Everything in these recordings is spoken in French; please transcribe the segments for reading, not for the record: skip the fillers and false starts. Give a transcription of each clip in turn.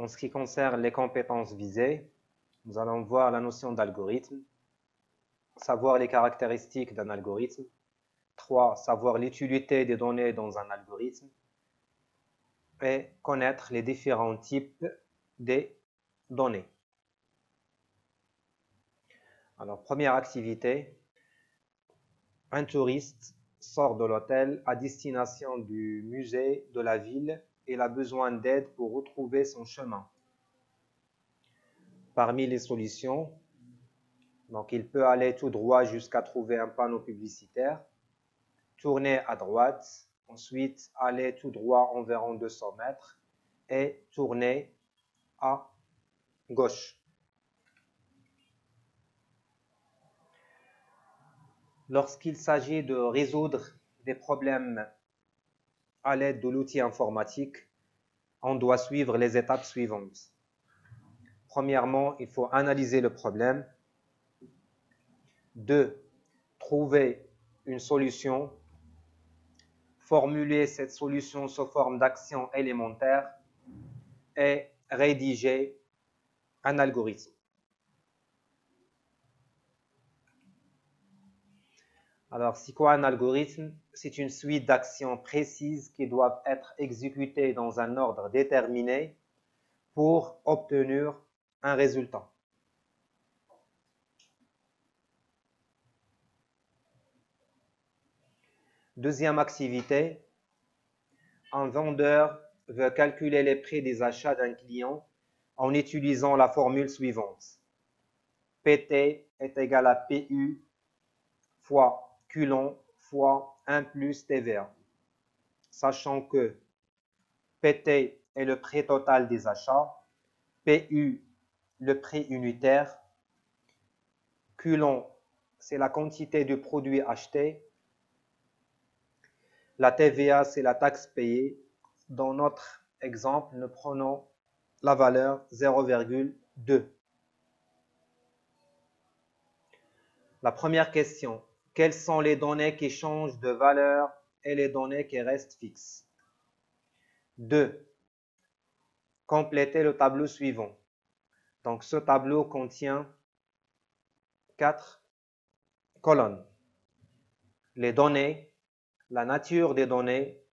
En ce qui concerne les compétences visées, nous allons voir la notion d'algorithme, savoir les caractéristiques d'un algorithme, 3. Savoir l'utilité des données dans un algorithme et connaître les différents types des données. Alors, première activité, un touriste sort de l'hôtel à destination du musée de la ville et a besoin d'aide pour retrouver son chemin. Parmi les solutions, donc il peut aller tout droit jusqu'à trouver un panneau publicitaire, tourner à droite, ensuite aller tout droit environ 200 mètres et tourner à gauche. Lorsqu'il s'agit de résoudre des problèmes à l'aide de l'outil informatique, on doit suivre les étapes suivantes. Premièrement, il faut analyser le problème. 2. Trouver une solution. Formuler cette solution sous forme d'action élémentaire et rédiger un algorithme. Alors, c'est quoi un algorithme? C'est une suite d'actions précises qui doivent être exécutées dans un ordre déterminé pour obtenir un résultat. Deuxième activité, un vendeur veut calculer les prix des achats d'un client en utilisant la formule suivante. PT est égal à PU fois Q fois 1 plus TVA. Sachant que PT est le prix total des achats, PU le prix unitaire, Q c'est la quantité du produit acheté, la TVA c'est la taxe payée. Dans notre exemple, nous prenons la valeur 0,2. La première question, quelles sont les données qui changent de valeur et les données qui restent fixes? 2. Complétez le tableau suivant. Donc, ce tableau contient 4 colonnes. Les données, la nature des données,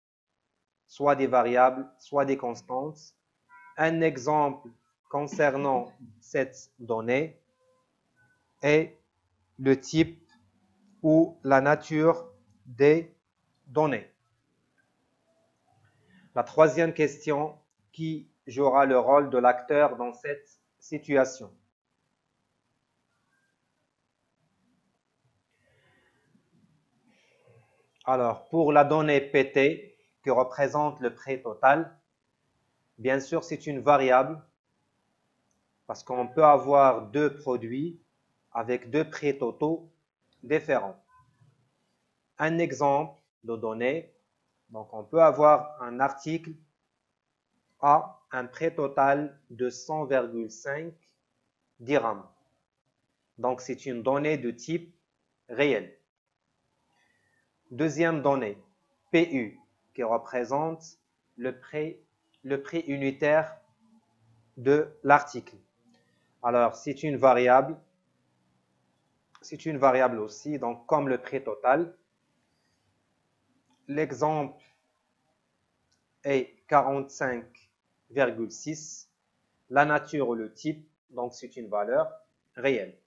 soit des variables, soit des constantes. Un exemple concernant cette donnée et le type ou la nature des données. La troisième question, qui jouera le rôle de l'acteur dans cette situation? Alors, pour la donnée PT, qui représente le prix total, bien sûr, c'est une variable, parce qu'on peut avoir deux produits avec deux prix totaux différents. Un exemple de données, donc on peut avoir un article à un prix total de 100,5 dirhams. Donc, c'est une donnée de type réel. Deuxième donnée, PU, qui représente le prix unitaire de l'article. Alors, c'est une variable aussi, donc comme le prix total. L'exemple est 45,6. La nature ou le type, donc c'est une valeur réelle.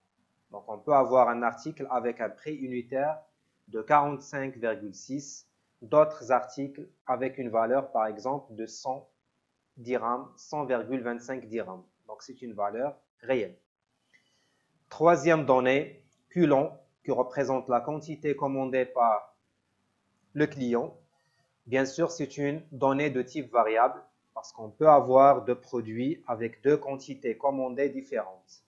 Donc, on peut avoir un article avec un prix unitaire de 45,6, d'autres articles avec une valeur, par exemple, de 100 dirhams, 100,25 dirhams. Donc, c'est une valeur réelle. Troisième donnée, Q qui représente la quantité commandée par le client. Bien sûr, c'est une donnée de type variable parce qu'on peut avoir deux produits avec deux quantités commandées différentes.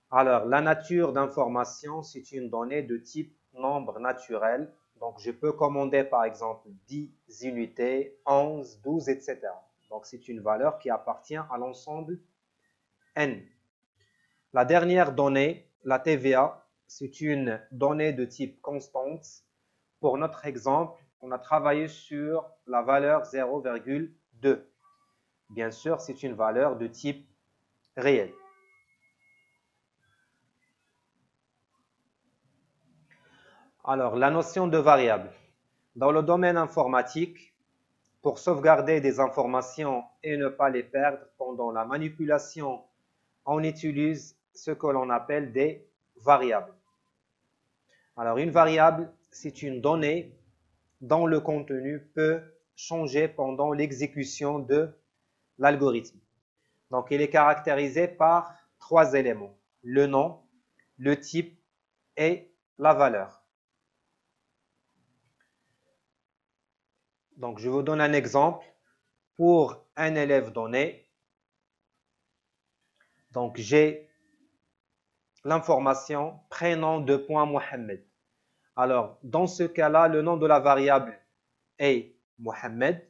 Alors, la nature d'information, c'est une donnée de type nombre naturel. Donc, je peux commander par exemple 10 unités, 11, 12, etc. Donc, c'est une valeur qui appartient à l'ensemble N. La dernière donnée, la TVA, c'est une donnée de type constante. Pour notre exemple, on a travaillé sur la valeur 0,2. Bien sûr, c'est une valeur de type réel. Alors, la notion de variable. Dans le domaine informatique, pour sauvegarder des informations et ne pas les perdre pendant la manipulation, on utilise ce que l'on appelle des variables. Alors, une variable, c'est une donnée dont le contenu peut changer pendant l'exécution de l'algorithme. Donc, il est caractérisé par 3 éléments: le nom, le type et la valeur. Donc, je vous donne un exemple. Pour un élève donné, donc j'ai l'information prénom de point Mohamed. Alors, dans ce cas-là, le nom de la variable est Mohamed.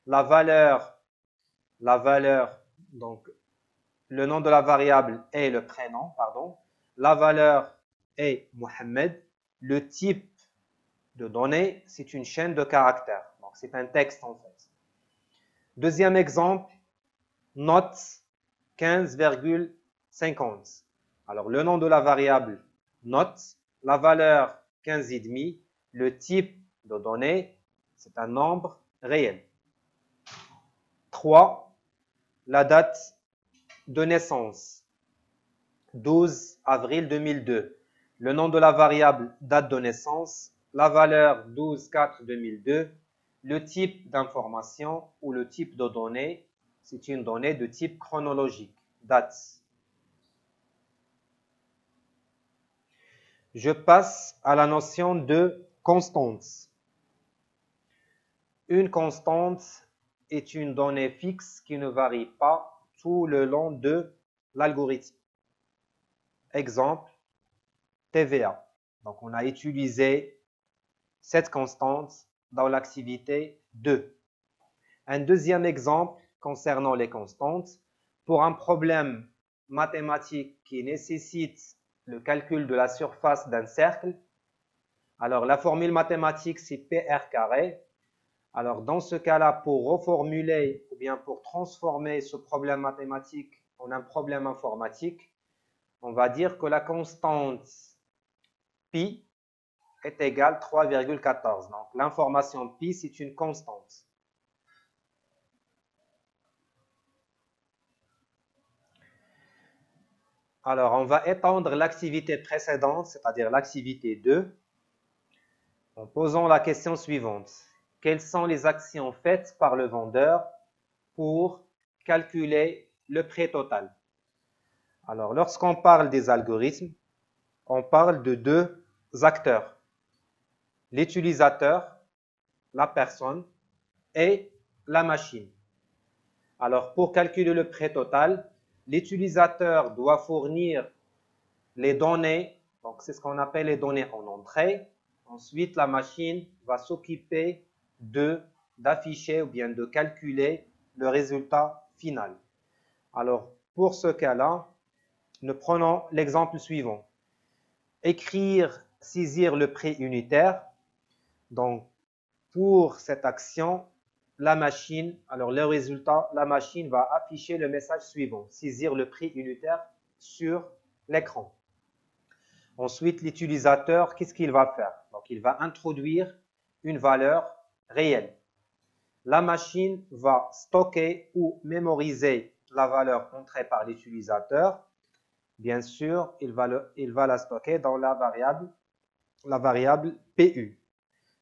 La valeur, donc le nom de la variable est le prénom, pardon. La valeur est Mohamed. Le type de données, c'est une chaîne de caractères. Donc, c'est un texte en fait. Deuxième exemple, note 15,50. Alors, le nom de la variable note, la valeur 15,5, le type de données, c'est un nombre réel. 3. La date de naissance, 12 avril 2002. Le nom de la variable date de naissance, la valeur 12/4/2002, le type d'information ou le type de données, c'est une donnée de type chronologique, date. Je passe à la notion de constante. Une constante est une donnée fixe qui ne varie pas tout le long de l'algorithme. Exemple, TVA. Donc, on a utilisé cette constante dans l'activité 2. Un deuxième exemple concernant les constantes. Pour un problème mathématique qui nécessite le calcul de la surface d'un cercle, alors la formule mathématique c'est PR carré. Alors dans ce cas-là, pour reformuler ou bien pour transformer ce problème mathématique en un problème informatique, on va dire que la constante pi est égale à 3,14. Donc l'information pi c'est une constante. Alors, on va étendre l'activité précédente, c'est-à-dire l'activité 2, en posant la question suivante. Quelles sont les actions faites par le vendeur pour calculer le prix total? Alors, lorsqu'on parle des algorithmes, on parle de 2 acteurs. L'utilisateur, la personne et la machine. Alors, pour calculer le prix total, l'utilisateur doit fournir les données, donc c'est ce qu'on appelle les données en entrée. Ensuite, la machine va s'occuper d'afficher ou bien de calculer le résultat final. Alors, pour ce cas-là, nous prenons l'exemple suivant. Écrire, saisir le prix unitaire. Donc, pour cette action, la machine, alors le résultat, la machine va afficher le message suivant. Saisir le prix unitaire sur l'écran. Ensuite, l'utilisateur, qu'est-ce qu'il va faire? Donc, il va introduire une valeur réelle. La machine va stocker ou mémoriser la valeur entrée par l'utilisateur. Bien sûr, il va la stocker dans la variable PU.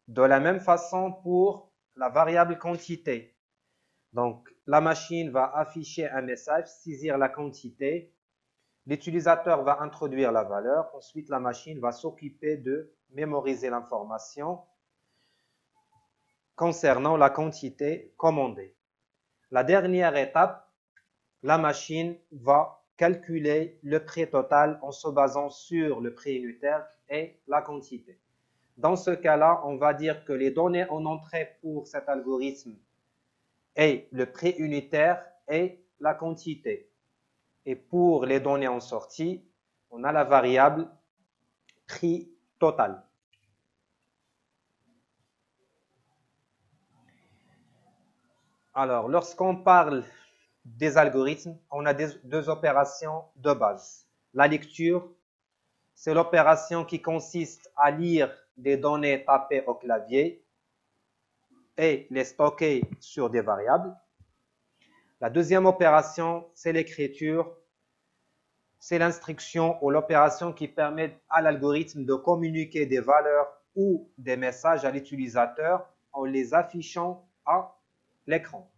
De la même façon pour la variable quantité. Donc, la machine va afficher un message, saisir la quantité. L'utilisateur va introduire la valeur. Ensuite, la machine va s'occuper de mémoriser l'information concernant la quantité commandée. La dernière étape, la machine va calculer le prix total en se basant sur le prix unitaire et la quantité. Dans ce cas-là, on va dire que les données en entrée pour cet algorithme est le prix unitaire et la quantité. Et pour les données en sortie, on a la variable prix total. Alors, lorsqu'on parle des algorithmes, on a deux opérations de base. La lecture, c'est l'opération qui consiste à lire des données tapées au clavier et les stocker sur des variables. La deuxième opération, c'est l'écriture. C'est l'instruction ou l'opération qui permet à l'algorithme de communiquer des valeurs ou des messages à l'utilisateur en les affichant à l'écran.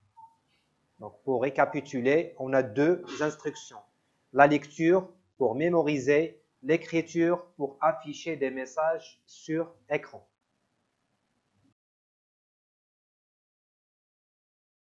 Donc, pour récapituler, on a deux instructions. La lecture pour mémoriser, l'écriture pour afficher des messages sur écran.